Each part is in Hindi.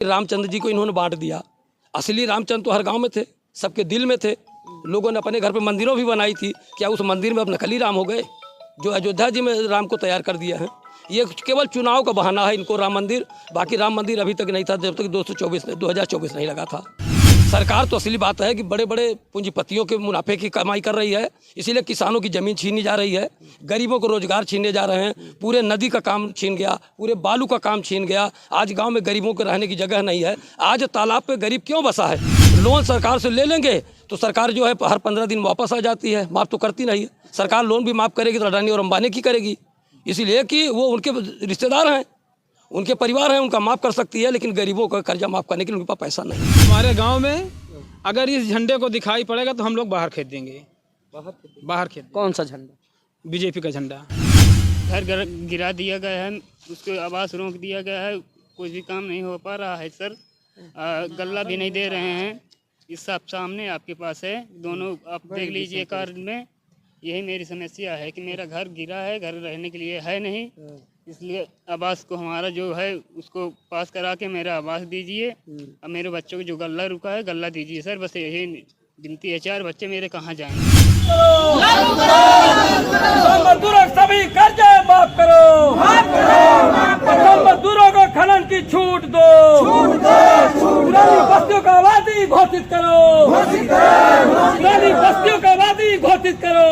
रामचंद्र जी को इन्होंने बांट दिया। असली रामचंद्र तो हर गांव में थे, सबके दिल में थे। लोगों ने अपने घर पे मंदिरों भी बनाई थी। क्या उस मंदिर में अब नकली राम हो गए जो अयोध्या जी में राम को तैयार कर दिया है? ये केवल चुनाव का बहाना है इनको राम मंदिर। बाकी राम मंदिर अभी तक नहीं था जब तक 2024 नहीं लगा था। सरकार तो असली बात है कि बड़े बड़े पूंजीपतियों के मुनाफे की कमाई कर रही है, इसीलिए किसानों की ज़मीन छीनी जा रही है, गरीबों को रोजगार छीनने जा रहे हैं। पूरे नदी का काम छीन गया, पूरे बालू का काम छीन गया। आज गांव में गरीबों को रहने की जगह नहीं है। आज तालाब पे गरीब क्यों बसा है? लोन सरकार से ले लेंगे तो सरकार जो है हर 15 दिन वापस आ जाती है, माफ़ तो करती नहीं है। सरकार लोन भी माफ़ करेगी तो अडानी और अंबानी की करेगी, इसलिए कि वो उनके रिश्तेदार हैं, उनके परिवार हैं, उनका माफ़ कर सकती है, लेकिन गरीबों का कर्जा माफ़ करने के लिए उनके पास पैसा नहीं। हमारे गांव में अगर इस झंडे को दिखाई पड़ेगा तो हम लोग बाहर खेत देंगे। बाहर खेत। कौन सा झंडा? बीजेपी का झंडा। घर गिरा दिया गया है, उसको आवास रोक दिया गया है, कुछ भी काम नहीं हो पा रहा है सर। गल्ला भी नहीं दे रहे हैं। इस सब सामने आपके पास है, दोनों आप देख लीजिए कार्ड में। यही मेरी समस्या है कि मेरा घर गिरा है, घर रहने के लिए है नहीं, इसलिए आवास को हमारा जो है उसको पास करा के मेरा आवास दीजिए। और मेरे बच्चों को जो गल्ला रुका है गल्ला दीजिए सर, बस यही गिनती है। 4 बच्चे मेरे कहाँ जाएंगे? मजदूरों सभी कर्जे माफ करो, मजदूरों को खनन की छूट दो, पुरानी बस्तियों का आबादी घोषित करो, पुरानी बस्तियों का आबादी घोषित करो,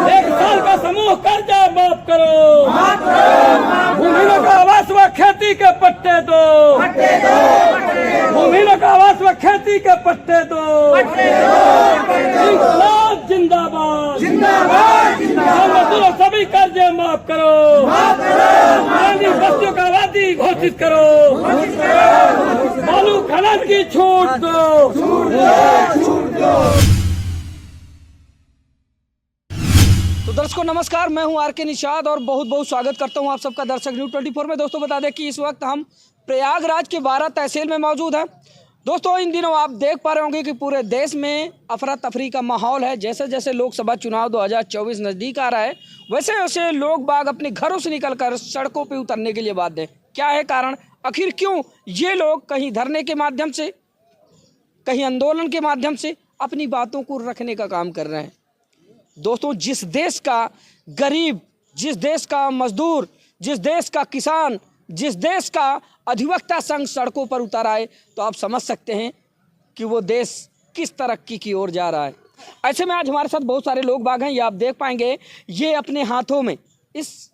1 साल का समूह कर्जा माफ करो, भूमिहीनों का आवास व खेती के पट्टे दो, भूमिहीनों का आवास व खेती के पट्टे दो। इंकलाब जिंदाबाद, जिंदाबाद, मजदूरों सभी कर्जे माफ करो, पुरानी बस्तियों का आबादी घोषित करो, बालू खनन की छूट दो, तो दर्शकों नमस्कार, मैं हूं आर.के. निषाद और बहुत बहुत स्वागत करता हूं आप सबका दर्शक न्यूज़ 24 में। दोस्तों बता दें कि इस वक्त हम प्रयागराज के 12 तहसील में मौजूद हैं। दोस्तों इन दिनों आप देख पा रहे होंगे कि पूरे देश में अफरा तफरी का माहौल है। जैसे जैसे लोकसभा चुनाव 2024 नज़दीक आ रहा है, वैसे वैसे लोग बाग अपने घरों से निकलकर सड़कों पे उतरने के लिए बाध्य हैं। क्या है कारण? आखिर क्यों ये लोग कहीं धरने के माध्यम से, कहीं आंदोलन के माध्यम से अपनी बातों को रखने का काम कर रहे हैं? दोस्तों जिस देश का गरीब, जिस देश का मजदूर, जिस देश का किसान, जिस देश का अधिवक्ता संघ सड़कों पर उतर आए तो आप समझ सकते हैं कि वो देश किस तरक्की की ओर जा रहा है। ऐसे में आज हमारे साथ बहुत सारे लोग बाग हैं। ये आप देख पाएंगे, ये अपने हाथों में इस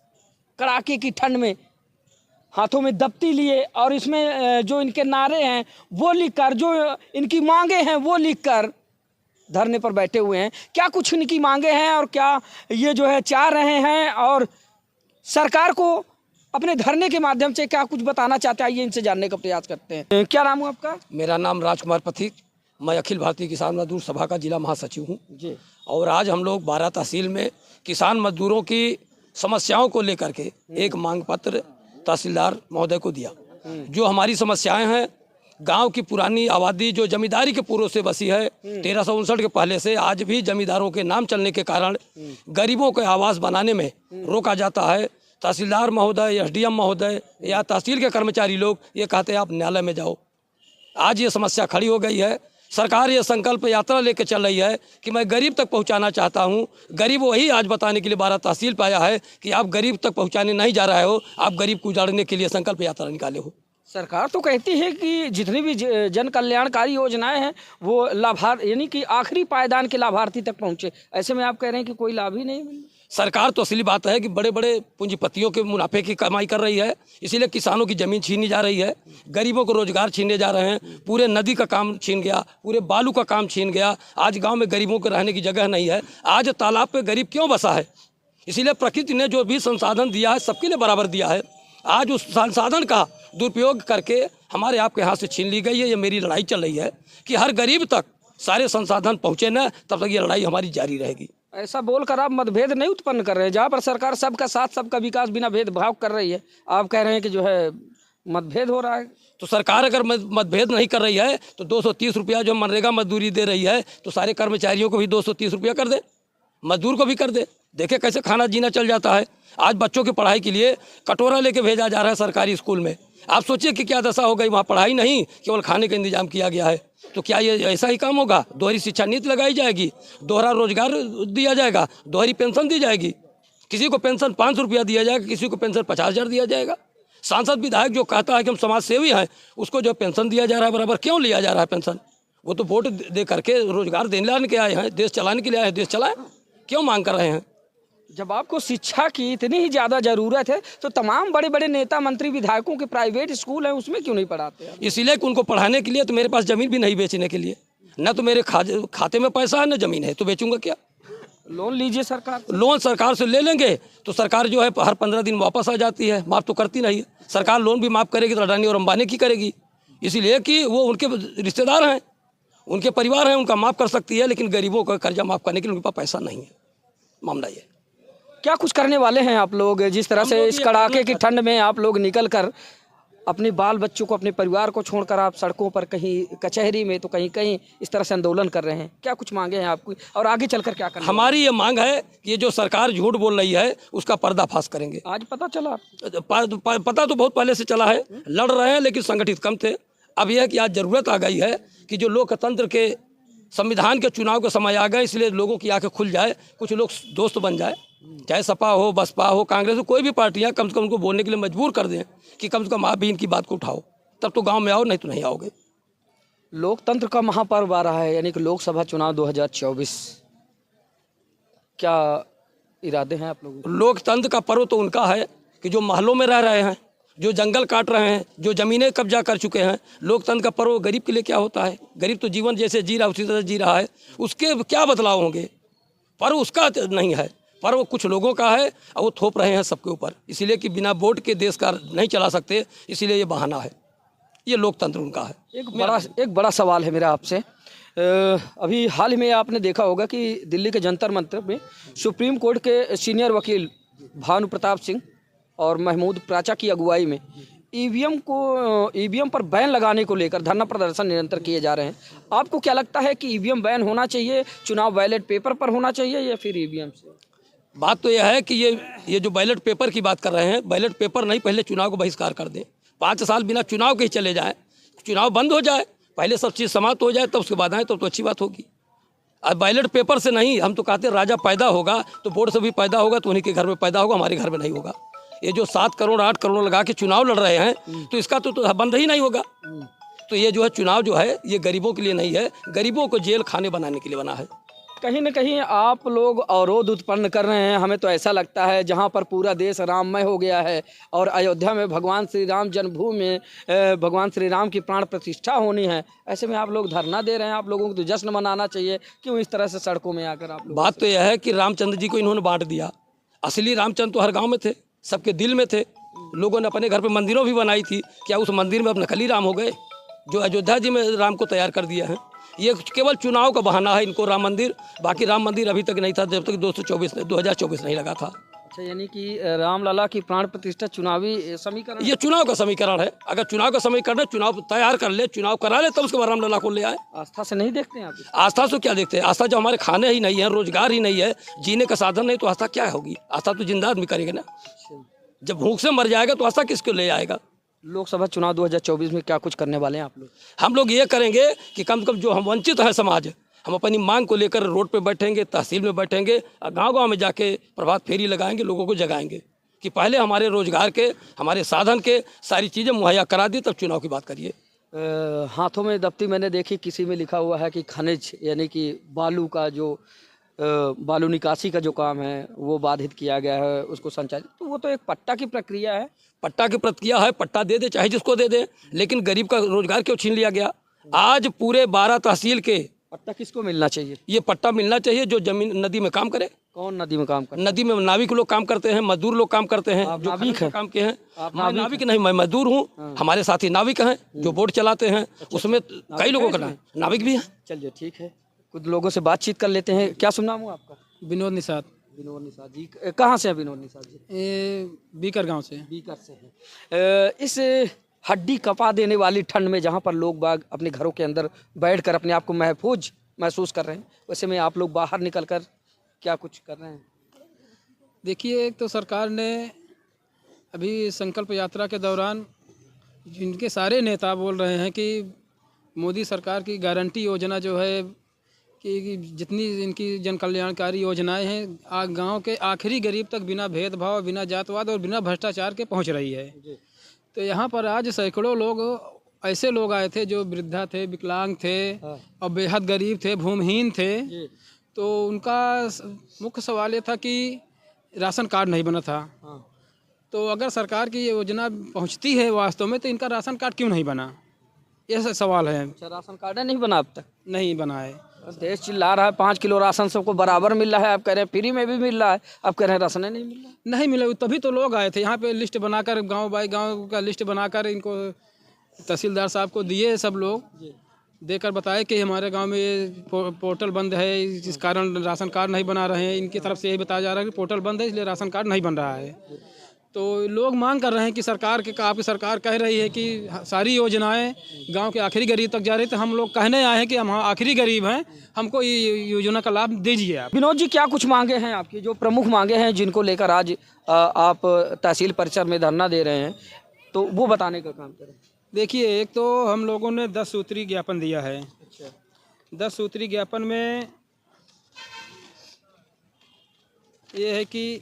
कड़ाके की ठंड में हाथों में दफ्ती लिए और इसमें जो इनके नारे हैं वो लिखकर, जो इनकी मांगे हैं वो लिखकर धरने पर बैठे हुए हैं। क्या कुछ इनकी मांगे हैं और क्या ये जो है चाह रहे हैं और सरकार को अपने धरने के माध्यम से क्या कुछ बताना चाहते हैं, ये इनसे जानने का प्रयास करते हैं। क्या नाम है आपका? मेरा नाम राजकुमार पथिक, मैं अखिल भारतीय किसान मजदूर सभा का जिला महासचिव हूँ जी। और आज हम लोग 12 तहसील में किसान मजदूरों की समस्याओं को लेकर के एक मांग पत्र तहसीलदार महोदय को दिया। जो हमारी समस्याएं हैं, गांव की पुरानी आबादी जो जमींदारी के पूर्व से बसी है, 1359 के पहले से आज भी जमींदारों के नाम चलने के कारण गरीबों के आवास बनाने में रोका जाता है। तहसीलदार महोदय, एसडीएम महोदय या तहसील के कर्मचारी लोग ये कहते हैं आप न्यायालय में जाओ। आज ये समस्या खड़ी हो गई है। सरकार ये संकल्प यात्रा लेकर चल रही है कि मैं गरीब तक पहुंचाना चाहता हूं। गरीब वही आज बताने के लिए 12 तहसील पे आया है कि आप गरीब तक पहुंचाने नहीं जा रहे हो, आप गरीब को उजाड़ने के लिए संकल्प यात्रा निकाले हो। सरकार तो कहती है कि जितनी भी जन कल्याणकारी योजनाएं हैं वो लाभार्थी यानी कि आखिरी पायदान के लाभार्थी तक पहुंचे। ऐसे में आप कह रहे हैं कि कोई लाभ ही नहीं मिल रहा। सरकार तो असली बात है कि बड़े बड़े पूंजीपतियों के मुनाफे की कमाई कर रही है, इसीलिए किसानों की ज़मीन छीनी जा रही है, गरीबों को रोजगार छीनने जा रहे हैं। पूरे नदी का काम छीन गया, पूरे बालू का काम छीन गया। आज गांव में गरीबों को रहने की जगह नहीं है। आज तालाब पे गरीब क्यों बसा है? इसीलिए प्रकृति ने जो भी संसाधन दिया है सबके लिए बराबर दिया है। आज उस संसाधन का दुरुपयोग करके हमारे आपके हाथ से छीन ली गई है। ये मेरी लड़ाई चल रही है कि हर गरीब तक सारे संसाधन पहुँचे न, तब तक ये लड़ाई हमारी जारी रहेगी। ऐसा बोलकर आप मतभेद नहीं उत्पन्न कर रहे हैं। जहाँ पर सरकार सबका साथ, सबका विकास बिना भेदभाव कर रही है, आप कह रहे हैं कि जो है मतभेद हो रहा है। तो सरकार अगर मतभेद नहीं कर रही है तो 230 रुपया जो मनरेगा मजदूरी दे रही है तो सारे कर्मचारियों को भी 230 रुपया कर दे, मजदूर को भी कर दे। देखे कैसे खाना जीना चल जाता है। आज बच्चों की पढ़ाई के लिए कटोरा लेके भेजा जा रहा है सरकारी स्कूल में। आप सोचिए कि क्या दशा हो गई, वहाँ पढ़ाई नहीं केवल खाने का इंतजाम किया गया है। तो क्या ये ऐसा ही काम होगा? दोहरी शिक्षा नीति लगाई जाएगी, दोहरा रोजगार दिया जाएगा, दोहरी पेंशन दी जाएगी। किसी को पेंशन 500 रुपया दिया जाएगा, किसी को पेंशन 50,000 दिया जाएगा। सांसद विधायक जो कहता है कि हम समाज सेवी हैं, उसको जो पेंशन दिया जा रहा है बराबर, क्यों लिया जा रहा है पेंशन? वो तो वोट दे करके रोजगार देने के आए हैं, देश चलाने के लिए आए हैं, देश चलाएं, क्यों मांग कर रहे हैं? जब आपको शिक्षा की इतनी ही ज़्यादा ज़रूरत है तो तमाम बड़े बड़े नेता मंत्री विधायकों के प्राइवेट स्कूल हैं, उसमें क्यों नहीं पढ़ाते आप? इसीलिए कि उनको पढ़ाने के लिए तो मेरे पास ज़मीन भी नहीं बेचने के लिए, न तो मेरे खाते में पैसा है न ज़मीन है, तो बेचूंगा क्या? लोन लीजिए सरकार से। लोन सरकार से ले लेंगे तो सरकार जो है हर 15 दिन वापस आ जाती है, माफ़ तो करती नहीं है। सरकार लोन भी माफ़ करेगी तो अडानी और अंबानी की करेगी, इसीलिए कि वो उनके रिश्तेदार हैं, उनके परिवार हैं, उनका माफ़ कर सकती है, लेकिन गरीबों का कर्जा माफ़ करने के लिए उनके पास पैसा नहीं है। मामला ये क्या कुछ करने वाले हैं आप लोग? जिस तरह से इस कड़ाके की ठंड में आप लोग निकल कर अपने बाल बच्चों को, अपने परिवार को छोड़कर आप सड़कों पर, कहीं कचहरी में तो कहीं कहीं इस तरह से आंदोलन कर रहे हैं, क्या कुछ मांगे हैं आपकी और आगे चलकर क्या करना? हमारी ये मांग है कि ये जो सरकार झूठ बोल रही है उसका पर्दाफाश करेंगे। आज पता चला? पता तो बहुत पहले से चला है, लड़ रहे हैं लेकिन संगठित कम थे। अब यह है कि आज ज़रूरत आ गई है कि जो लोकतंत्र के, संविधान के चुनाव का समय आ गया, इसलिए लोगों की आंखें खुल जाए, कुछ लोग दोस्त बन जाए, चाहे सपा हो, बसपा हो, कांग्रेस हो, कोई भी पार्टियां कम से कम उनको बोलने के लिए मजबूर कर दें कि कम से कम आप भी इनकी बात को उठाओ, तब तो गांव में आओ, नहीं तो नहीं आओगे। लोकतंत्र का महापर्व आ रहा है, यानी कि लोकसभा चुनाव 2024, क्या इरादे हैं आप लोगों के? लोकतंत्र का पर्व तो उनका है कि जो महलों में रह रहे हैं, जो जंगल काट रहे हैं, जो ज़मीनें कब्जा कर चुके हैं। लोकतंत्र का पर्व गरीब के लिए क्या होता है? गरीब तो जीवन जैसे जी रहा है उसी तरह जी रहा है, उसके क्या बदलाव होंगे? पर्व उसका नहीं है, पर्व कुछ लोगों का है और वो थोप रहे हैं सबके ऊपर, इसीलिए कि बिना वोट के देश का नहीं चला सकते, इसीलिए ये बहाना है। ये लोकतंत्र उनका है। एक बड़ा सवाल है मेरा आपसे। अभी हाल ही में आपने देखा होगा कि दिल्ली के जंतर मंतर में सुप्रीम कोर्ट के सीनियर वकील भानु प्रताप सिंह और महमूद प्राचा की अगुवाई में ईवीएम पर बैन लगाने को लेकर धरना प्रदर्शन निरंतर किए जा रहे हैं। आपको क्या लगता है कि ईवीएम बैन होना चाहिए, चुनाव बैलेट पेपर पर होना चाहिए या फिर ईवीएम से? बात तो यह है कि ये जो बैलेट पेपर की बात कर रहे हैं, बैलेट पेपर नहीं, पहले चुनाव को बहिष्कार कर दें, 5 साल बिना चुनाव के ही चले जाएं, चुनाव बंद हो जाए, पहले सब चीज़ समाप्त हो जाए, तब उसके बाद आए तो अच्छी बात होगी। अब बैलेट पेपर से नहीं, हम तो कहते हैं राजा पैदा होगा तो वोट से भी पैदा होगा, तो उन्हीं के घर में पैदा होगा, हमारे घर में नहीं होगा। ये जो 7 करोड़ 8 करोड़ लगा के चुनाव लड़ रहे हैं, तो इसका तो बंद ही नहीं होगा। तो ये जो है चुनाव जो है ये गरीबों के लिए नहीं है, गरीबों को जेल खाने बनाने के लिए बना है। कहीं न कहीं आप लोग अवरोध उत्पन्न कर रहे हैं। हमें तो ऐसा लगता है जहां पर पूरा देश राममय हो गया है और अयोध्या में भगवान श्री राम जन्मभूमि में भगवान श्री राम की प्राण प्रतिष्ठा होनी है, ऐसे में आप लोग धरना दे रहे हैं। आप लोगों को तो जश्न मनाना चाहिए, क्यों इस तरह से सड़कों में आकर आप लोग? बात तो यह है कि रामचंद्र जी को इन्होंने बांट दिया। असली रामचंद्र तो हर गाँव में थे, सबके दिल में थे। लोगों ने अपने घर पर मंदिरों भी बनाई थी, क्या उस मंदिर में अब नकली राम हो गए जो अयोध्या जी में राम को तैयार कर दिया है? ये केवल चुनाव का बहाना है इनको, राम मंदिर। बाकी राम मंदिर अभी तक नहीं था जब तक 2024 नहीं लगा था। अच्छा, यानी कि रामलला की प्राण प्रतिष्ठा चुनावी समीकरण? ये चुनाव का समीकरण है। अगर चुनाव का समीकरण है, चुनाव तैयार कर ले, चुनाव करा ले, तब उसके बाद रामलला को ले आए। आस्था से नहीं देखते हैं आप? आस्था से क्या देखते हैं? आस्था जब हमारे खाने ही नहीं है, रोजगार ही नहीं है, जीने का साधन नहीं, तो आस्था क्या होगी? आस्था तो जिंदा आदमी करेगा ना। जब भूख से मर जाएगा तो आस्था किसको ले आएगा? लोकसभा चुनाव 2024 में क्या कुछ करने वाले हैं आप लोग? हम लोग ये करेंगे कि कम से कम जो हम वंचित हैं समाज, हम अपनी मांग को लेकर रोड पे बैठेंगे, तहसील में बैठेंगे, गांव-गांव में जाके प्रभात फेरी लगाएंगे, लोगों को जगाएंगे कि पहले हमारे रोजगार के, हमारे साधन के सारी चीज़ें मुहैया करा दी, तब चुनाव की बात करिए। हाथों में दफ्ती मैंने देखी, किसी में लिखा हुआ है कि खनिज यानी कि बालू का जो बालू निकासी का जो काम है वो बाधित किया गया है, उसको संचालित। तो वो तो एक पट्टा की प्रक्रिया है। पट्टा की प्रक्रिया है, पट्टा दे दे चाहे जिसको दे दे, लेकिन गरीब का रोजगार क्यों छीन लिया गया? आज पूरे 12 तहसील के पट्टा किसको मिलना चाहिए? ये पट्टा मिलना चाहिए जो जमीन नदी में काम करे। कौन नदी में काम करे? नदी में नाविक लोग काम करते हैं, मजदूर लोग काम करते हैं, जो नाविक है? काम किए हैं। आप मैं नाविक नहीं, मैं मजदूर हूँ। हमारे साथी नाविक हैं जो बोट चलाते हैं, उसमें कई लोगों का नाविक भी है। चलिए ठीक है, कुछ लोगों से बातचीत कर लेते हैं। क्या सुन नाम हो आपका? विनोद निषाद। विनोद निषाद जी, कहाँ से हैं विनोद निषाद जी? बीकर गांव से। बीकर से हैं। इस हड्डी कपा देने वाली ठंड में जहाँ पर लोग बाग अपने घरों के अंदर बैठकर अपने आप को महफूज महसूस कर रहे हैं, वैसे में आप लोग बाहर निकलकर क्या कुछ कर रहे हैं? देखिए, एक तो सरकार ने अभी संकल्प यात्रा के दौरान जिनके सारे नेता बोल रहे हैं कि मोदी सरकार की गारंटी योजना जो है कि जितनी इनकी जन कल्याणकारी योजनाएं हैं गांव के आखिरी गरीब तक बिना भेदभाव, बिना जातवाद और बिना भ्रष्टाचार के पहुंच रही है। तो यहाँ पर आज सैकड़ों लोग ऐसे लोग आए थे जो वृद्धा थे, विकलांग थे और बेहद गरीब थे, भूमिहीन थे। तो उनका मुख्य सवाल ये था कि राशन कार्ड नहीं बना था। तो अगर सरकार की योजना पहुंचती है वास्तव में तो इनका राशन कार्ड क्यों नहीं बना, ये सवाल है। अच्छा, राशन कार्ड नहीं बना अब तक? नहीं बना है। देश चिल्ला रहा है 5 किलो राशन सबको बराबर मिल रहा है, आप कह रहे हैं फ्री में भी मिल रहा है, आप कह रहे हैं राशन नहीं मिल रहा है। नहीं मिला, तभी तो लोग आए थे यहाँ पे। लिस्ट बनाकर गांव बाई गांव का लिस्ट बनाकर इनको तहसीलदार साहब को दिए। सब लोग देकर बताए कि हमारे गांव में ये पोर्टल बंद है, इस कारण राशन कार्ड नहीं बना रहे हैं। इनकी तरफ से यही बताया जा रहा है कि पोर्टल बंद है इसलिए राशन कार्ड नहीं बन रहा है। तो लोग मांग कर रहे हैं कि सरकार के आपकी सरकार कह रही है कि सारी योजनाएं गांव के आखिरी गरीब तक जा रही। तो हम लोग कहने आए हैं कि हम आखिरी गरीब हैं, हमको ये योजना का लाभ दीजिए आप। विनोद जी, क्या कुछ मांगे हैं आपकी, जो प्रमुख मांगे हैं जिनको लेकर आज आप तहसील परिसर में धरना दे रहे हैं, तो वो बताने का काम करें। देखिए, एक तो हम लोगों ने 10 सूत्री ज्ञापन दिया है। अच्छा, 10 सूत्री ज्ञापन में ये है कि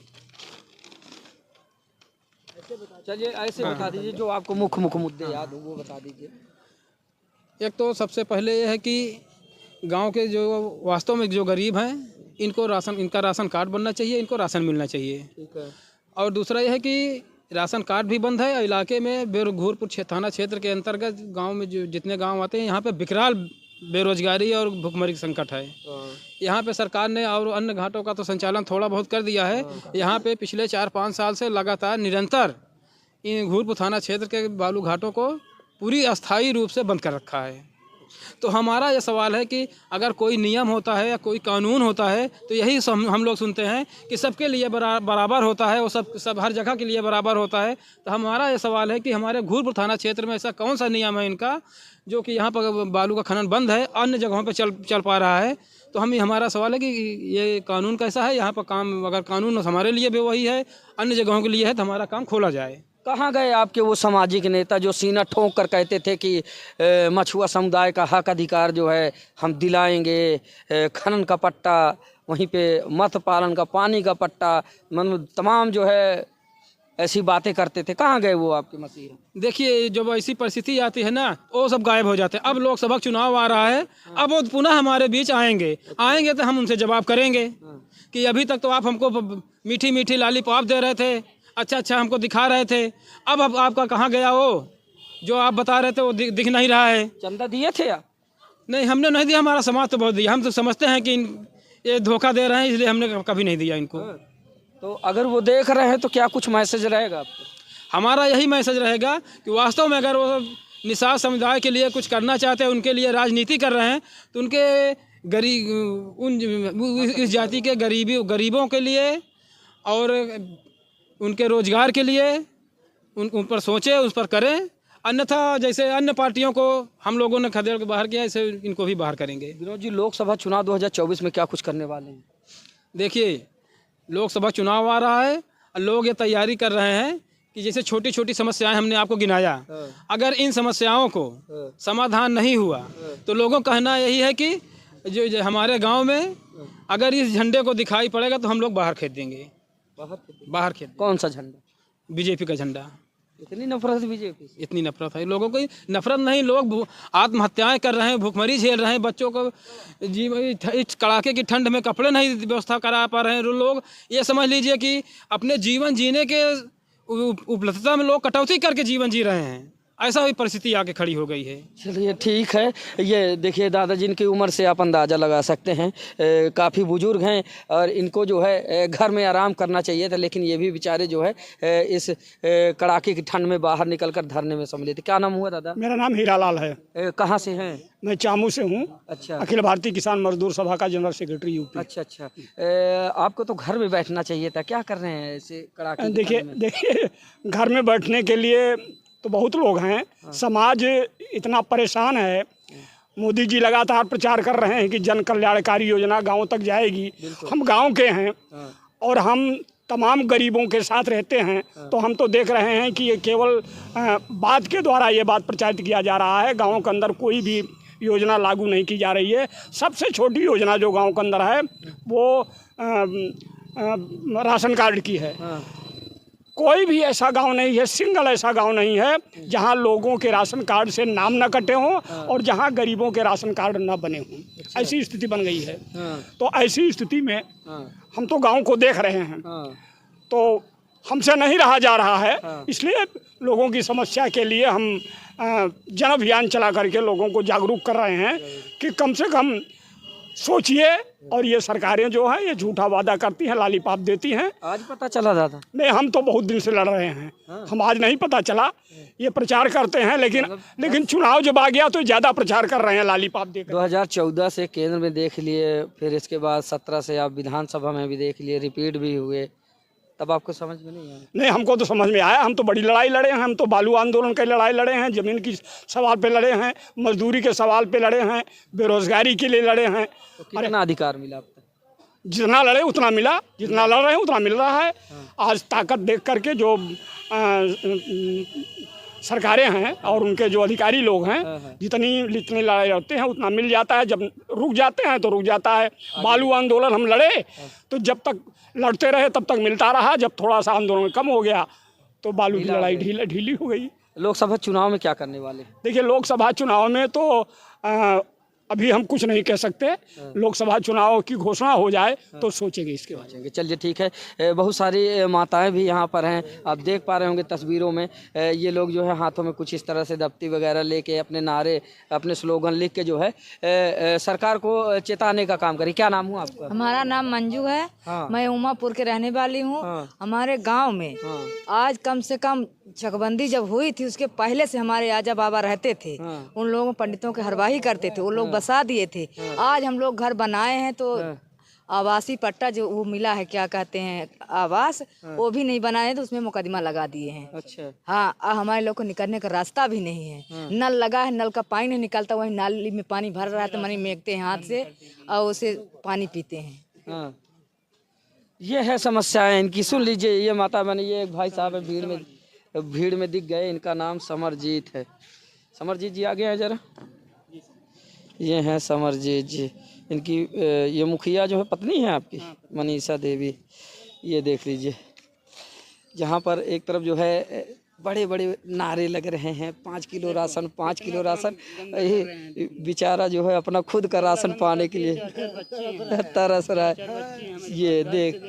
चलिए ऐसे बता दीजिए जो आपको मुख्य मुद्दे याद हो वो बता दीजिए। एक तो सबसे पहले ये है कि गांव के जो वास्तव में जो गरीब हैं इनका राशन कार्ड बनना चाहिए, इनको राशन मिलना चाहिए। ठीक है। और दूसरा यह है कि राशन कार्ड भी बंद है। इलाके में घूरपुर थाना क्षेत्र के अंतर्गत गांव में जो जितने गांव आते हैं यहाँ पे विकराल बेरोजगारी और भुखमरी संकट है। यहाँ पे सरकार ने और अन्य घाटों का तो संचालन थोड़ा बहुत कर दिया है। यहाँ पे पिछले 4-5 साल से लगातार निरंतर इन घूरपुर थाना क्षेत्र के बालू घाटों को पूरी अस्थायी रूप से बंद कर रखा है। तो हमारा ये सवाल है कि अगर कोई नियम होता है या कोई कानून होता है तो यही हम लोग सुनते हैं कि सबके लिए बराबर होता है, वो सब हर जगह के लिए बराबर होता है। तो हमारा ये सवाल है कि हमारे घूरपुर थाना क्षेत्र में ऐसा कौन सा नियम है इनका जो कि यहाँ पर बालू का खनन बंद है, अन्य जगहों पर चल पा रहा है। तो हमारा सवाल है कि ये कानून कैसा है यहाँ पर काम, अगर कानून हमारे लिए भी वही है, अन्य जगहों के लिए है, तो हमारा काम खोला जाए। कहाँ गए आपके वो सामाजिक नेता जो सीना ठोंक कर कहते थे कि मछुआ समुदाय का हक अधिकार जो है हम दिलाएंगे, खनन का पट्टा, वहीं पे मत्स्य पालन का पानी का पट्टा, मतलब तमाम जो है ऐसी बातें करते थे। कहाँ गए वो आपके मसीह? देखिए, जब ऐसी परिस्थिति आती है ना वो सब गायब हो जाते हैं। अब लोकसभा चुनाव आ रहा है, अब वो पुनः हमारे बीच आएंगे तो हम उनसे जवाब करेंगे कि अभी तक तो आप हमको मीठी मीठी लॉलीपॉप दे रहे थे, अच्छा हमको दिखा रहे थे, अब आपका कहाँ गया वो जो आप बता रहे थे, वो दिख नहीं रहा है। चंदा दिए थे या नहीं? हमने नहीं दिया, हमारा समाज तो बहुत दिया। हम तो समझते हैं कि ये धोखा दे रहे हैं, इसलिए हमने कभी नहीं दिया इनको। तो अगर वो देख रहे हैं तो क्या कुछ मैसेज रहेगा आपको? हमारा यही मैसेज रहेगा कि वास्तव में अगर वो निषाद समुदाय के लिए कुछ करना चाहते हैं, उनके लिए राजनीति कर रहे हैं, तो उनके इस जाति के गरीबों के लिए और उनके रोजगार के लिए उन पर सोचें, उस पर करें। अन्यथा जैसे अन्य पार्टियों को हम लोगों ने खदेड़ के बाहर किया, ऐसे इनको भी बाहर करेंगे। विनोद जी, लोकसभा चुनाव 2024 में क्या कुछ करने वाले हैं? देखिए, लोकसभा चुनाव आ रहा है और लोग ये तैयारी कर रहे हैं कि जैसे छोटी छोटी समस्याएं हमने आपको गिनाया, अगर इन समस्याओं को समाधान नहीं हुआ तो लोगों का कहना यही है कि जो हमारे गांव में अगर इस झंडे को दिखाई पड़ेगा तो हम लोग बाहर खेद देंगे। बाहर खेद। कौन सा झंडा? बीजेपी का झंडा। इतनी नफरत बीजेपी से? इतनी नफरत है लोगों को। नफरत नहीं, लोग आत्महत्याएं कर रहे हैं, भूखमरी झेल रहे हैं, बच्चों को इस कड़ाके की ठंड में कपड़े नहीं व्यवस्था करा पा रहे हैं लोग। ये समझ लीजिए कि अपने जीवन जीने के उपलब्धता में लोग कटौती करके जीवन जी रहे हैं। ऐसा ही परिस्थिति आके खड़ी हो गई है। चलिए ठीक है। ये देखिए दादाजी, इनकी उम्र से आप अंदाज़ा लगा सकते हैं, काफ़ी बुजुर्ग हैं और इनको जो है घर में आराम करना चाहिए था, लेकिन ये भी बेचारे जो है इस कड़ाके की ठंड में बाहर निकलकर धरने में सम्मिलित थे। क्या नाम हुआ दादा? मेरा नाम हीरालाल है। कहाँ से हैं? मैं चामू से हूँ। अच्छा। अखिल भारतीय किसान मजदूर सभा का जनरल सेक्रेटरी यूपी। अच्छा। आपको तो घर में बैठना चाहिए था, क्या कर रहे हैं ऐसे कड़ाके? देखिए घर में बैठने के लिए तो बहुत लोग हैं। समाज इतना परेशान है। मोदी जी लगातार प्रचार कर रहे हैं कि जन कल्याणकारी योजना गाँव तक जाएगी। हम गाँव के हैं और हम तमाम गरीबों के साथ रहते हैं। तो हम तो देख रहे हैं कि ये केवल बात के द्वारा ये बात प्रचारित किया जा रहा है। गाँव के अंदर कोई भी योजना लागू नहीं की जा रही है। सबसे छोटी योजना जो गांव के अंदर है वो राशन कार्ड की है। कोई भी ऐसा गांव नहीं है, सिंगल ऐसा गांव नहीं है जहां लोगों के राशन कार्ड से नाम न कटे हों और जहां गरीबों के राशन कार्ड न बने हों। ऐसी स्थिति बन गई है। तो ऐसी स्थिति में हम तो गांव को देख रहे हैं, तो हमसे नहीं रहा जा रहा है। इसलिए लोगों की समस्या के लिए हम जन अभियान चला करके लोगों को जागरूक कर रहे हैं कि कम से कम सोचिए। और ये सरकारें जो हैं ये झूठा वादा करती हैं, लालीपाप देती हैं। आज पता चला दादा? नहीं, हम तो बहुत दिन से लड़ रहे हैं। हम आज नहीं पता चला, ये प्रचार करते हैं लेकिन चुनाव जब आ गया तो ज़्यादा प्रचार कर रहे हैं लालीपाप देकर। 2014 से केंद्र में देख लिए, फिर इसके बाद 17 से आप विधानसभा में भी देख लिए, रिपीट भी हुए, तब आपको समझ में नहीं आया? नहीं, हमको तो समझ में आया। हम तो बड़ी लड़ाई लड़े हैं। हम तो बालू आंदोलन की लड़ाई लड़े हैं, ज़मीन की सवाल पे लड़े हैं, मजदूरी के सवाल पे लड़े हैं, बेरोजगारी के लिए लड़े हैं। तो कितना अधिकार मिला अब तक? जितना लड़े उतना मिला, जितना लड़ रहे हैं उतना मिल रहा है। आज ताकत देख करके जो सरकारें हैं और उनके जो अधिकारी लोग हैं, जितनी लड़ाई लड़ते हैं उतना मिल जाता है। जब रुक जाते हैं तो रुक जाता है। बालू आंदोलन हम लड़े तो जब तक लड़ते रहे तब तक मिलता रहा। जब थोड़ा सा आंदोलन कम हो गया तो बालू की लड़ाई ढीली हो गई। लोकसभा चुनाव में क्या करने वाले? देखिए, लोकसभा चुनाव में तो अभी हम कुछ नहीं कह सकते। लोकसभा चुनाव की घोषणा हो जाए तो सोचेंगे इसके बारे में। चलिए ठीक है। बहुत सारी माताएं भी यहाँ पर हैं, आप देख पा रहे होंगे तस्वीरों में। ये लोग जो है हाथों में कुछ इस तरह से दफ्ती वगैरह लेके अपने नारे, अपने स्लोगन लिख के जो है सरकार को चेताने का काम करें। क्या नाम हुआ आपका? हमारा नाम मंजू है। मैं उमापुर के रहने वाली हूँ। हमारे गांव में आज कम से कम चकबंदी जब हुई थी उसके पहले से हमारे आजा बाबा रहते थे। उन लोगों पंडितों के हरवाही करते थे, वो लोग बसा दिए थे। आज हम लोग घर बनाए हैं तो आवासीय पट्टा जो वो मिला है, क्या कहते हैं, आवास, वो भी नहीं बनाए हैं तो उसमें मुकदमा लगा दिए हैं। अच्छा। हाँ, हमारे लोग को निकलने का रास्ता भी नहीं है। नल लगा है, नल का पानी नहीं निकलता, वही नाली में पानी भर रहा है तो मनी मेंकते हैं हाथ से और उसे पानी पीते हैं। ये है समस्याएं इनकी। सुन लीजिए, ये माता बनी, ये एक भाई साहब है, भीड़ में दिख गए। इनका नाम समरजीत है। समरजीत जी आगे हैं जरा। ये हैं समरजीत जी। इनकी ये मुखिया जो है पत्नी है आपकी, मनीषा देवी। ये देख लीजिए, जहाँ पर एक तरफ जो है बड़े बड़े नारे लग रहे हैं, 5 किलो राशन, 5 किलो राशन। ये बेचारा जो है अपना खुद का राशन पाने के लिए तरस रहा है। ये देख,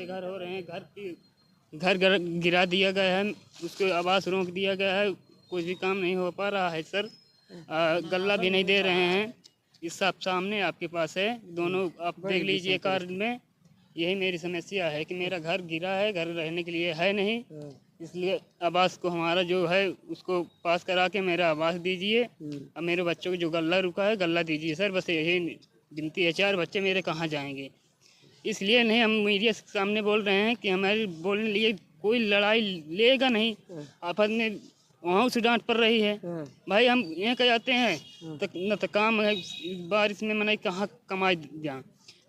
घर गिरा दिया गया है, उसको आवास रोक दिया गया है, कुछ भी काम नहीं हो पा रहा है सर। गल्ला भी नहीं दे रहे हैं। इस सब सामने आपके पास है, दोनों आप देख लीजिए कार्ड में। यही मेरी समस्या है कि मेरा घर गिरा है, घर रहने के लिए है नहीं, इसलिए आवास को हमारा जो है उसको पास करा के मेरा आवास दीजिए। और मेरे बच्चों को जो गल्ला रुका है गल्ला दीजिए सर। बस यही विनती है। 4 बच्चे मेरे कहाँ जाएंगे? इसलिए नहीं हम मीडिया के सामने बोल रहे हैं कि हमारे बोलने लिए कोई लड़ाई लेगा नहीं। आफत में वहाँ से डांट पड़ रही है। भाई हम यहाँ कह जाते हैं तो न तो काम है, बारिश में मनाई कहाँ कमाई जाए।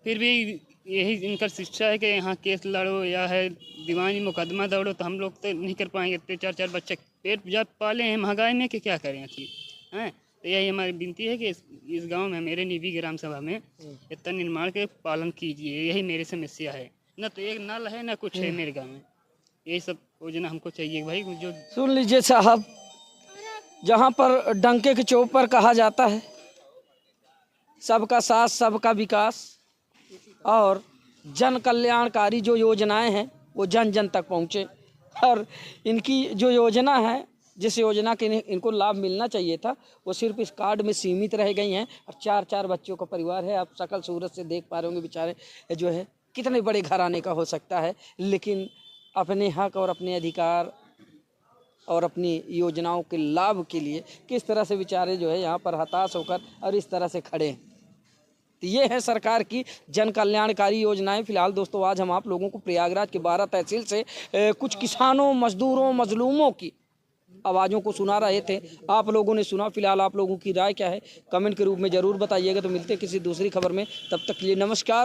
फिर भी यही इनका शिक्षा है कि यहाँ केस लड़ो या है दीवानी मुकदमा दौड़ो, तो हम लोग तो नहीं कर पाएंगे। इतने 4-4 बच्चे पेट जब पाले हैं महंगाई में कि क्या करें हैं। तो यही हमारी विनती है कि इस गांव में मेरे निजी ग्राम सभा में इतना निर्माण के पालन कीजिए। यही मेरी समस्या है। न तो एक नल है न कुछ है मेरे गांव में। यही सब योजना हमको चाहिए भाई। जो सुन लीजिए साहब, जहाँ पर डंके के चौक पर कहा जाता है सबका साथ सबका विकास और जन कल्याणकारी जो योजनाएं हैं वो जन जन तक पहुँचे। और इनकी जो योजना है, जिस योजना के इनको लाभ मिलना चाहिए था, वो सिर्फ इस कार्ड में सीमित रह गई हैं। और 4-4 बच्चों का परिवार है। आप शकल सूरत से देख पा रहे होंगे बेचारे जो है कितने बड़े घराने का हो सकता है, लेकिन अपने हक और अपने अधिकार और अपनी योजनाओं के लाभ के लिए किस तरह से बेचारे जो है यहाँ पर हताश होकर और इस तरह से खड़े हैं। तो ये है सरकार की जन कल्याणकारी योजनाएं। फिलहाल दोस्तों, आज हम आप लोगों को प्रयागराज के 12 तहसील से कुछ किसानों, मजदूरों, मजलूमों की आवाज़ों को सुना रहे थे। आप लोगों ने सुना। फिलहाल आप लोगों की राय क्या है कमेंट के रूप में ज़रूर बताइएगा। तो मिलते हैं किसी दूसरी खबर में, तब तक के लिए नमस्कार।